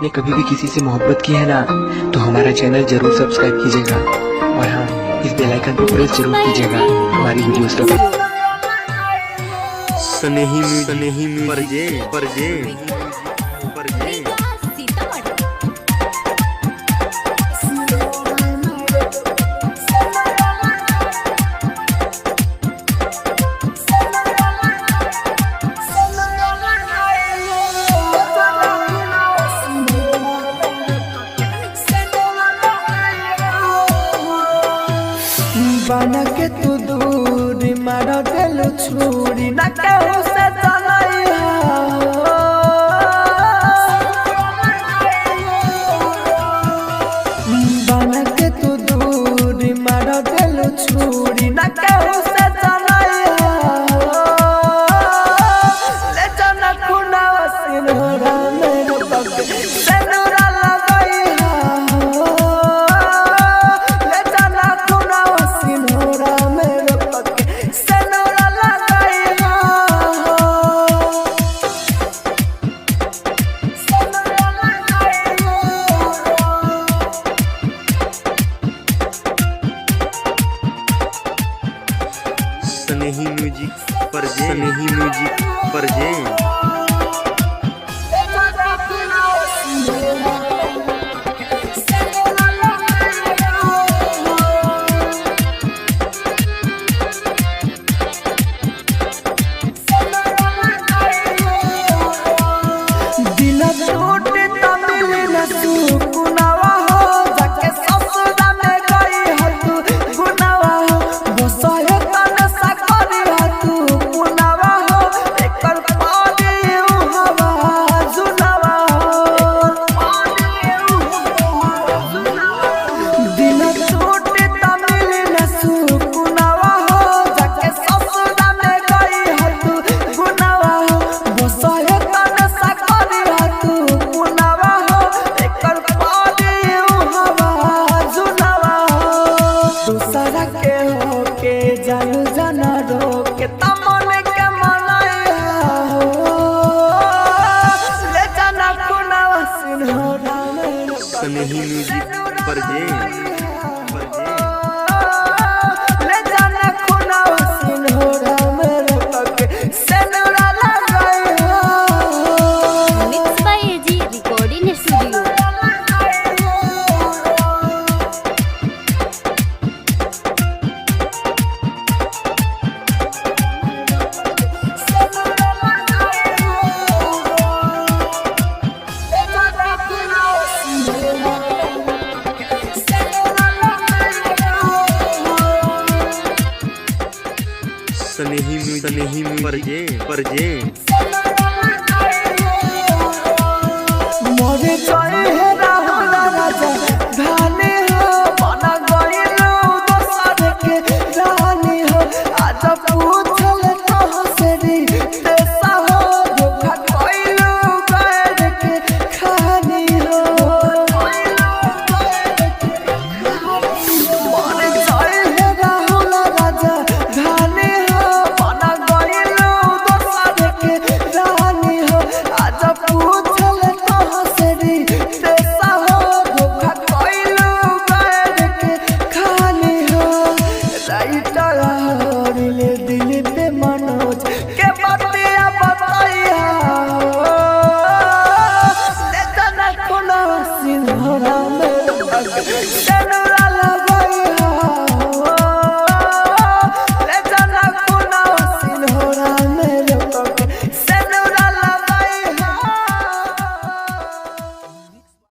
ने कभी भी किसी से मोहब्बत की है ना, तो हमारा चैनल जरूर सब्सक्राइब कीजिएगा और हाँ, इस बेल आइकन पर प्रेस जरूर कीजिएगा हमारी वीडियोस का। स्नेही परजे बना के तू दूरी मार दिल छुरी ना कहूँ से बना के तू दूरी मार दिल छुरी ना कहूँ से ले जाना खुना सिनोरा मेरे पग सिनोरा लगाई ले जाना खुना सिनोरा मेरे पग सिनोरा लगाई स्नेही म्यूजिक परजे दिल टूटे तमिल न सुकुनावा हो जाके ससुरा में गई हो तू गुनावा हो बसहे तन सकरी हो तू पुनावा हो एकर पानी हवा जुनावा हो दिल टूटे तमिल न सुकुनावा हो जाके ससुरा में गई हो तू गुनावा हो बसहे तन सकरी हो तू पुनावा हो एकर पानी हवा जुनावा हो दूसरा के हो के जानू जाना रोके तमन के मनाया हो ले जाना खुनावा सिनोरा मेरे स्नेही म्यूजिक परजे ले जाना खुनावा सिनोरा मेरे पग सिनोरा लगाई हो mix by AG recording studio. स्नेही परजे मोरे चढ़े है राहुल राजा धाने हो बना गइलो दोसर के रानी हो आज पूछल कहाँ से री देसा हो धोखा कइलो गैर के खानी हो मोरे चढ़े है राहुल राजा धाने हो बना गइलो दोसर के रानी हो आज पूछल कहाँ से री देसा हो धोखा कइलो गैर के खानी हो राइटर हरिले दिल पे मनोज के बतिया बताइया हो ले जाना खुना सिंहरा में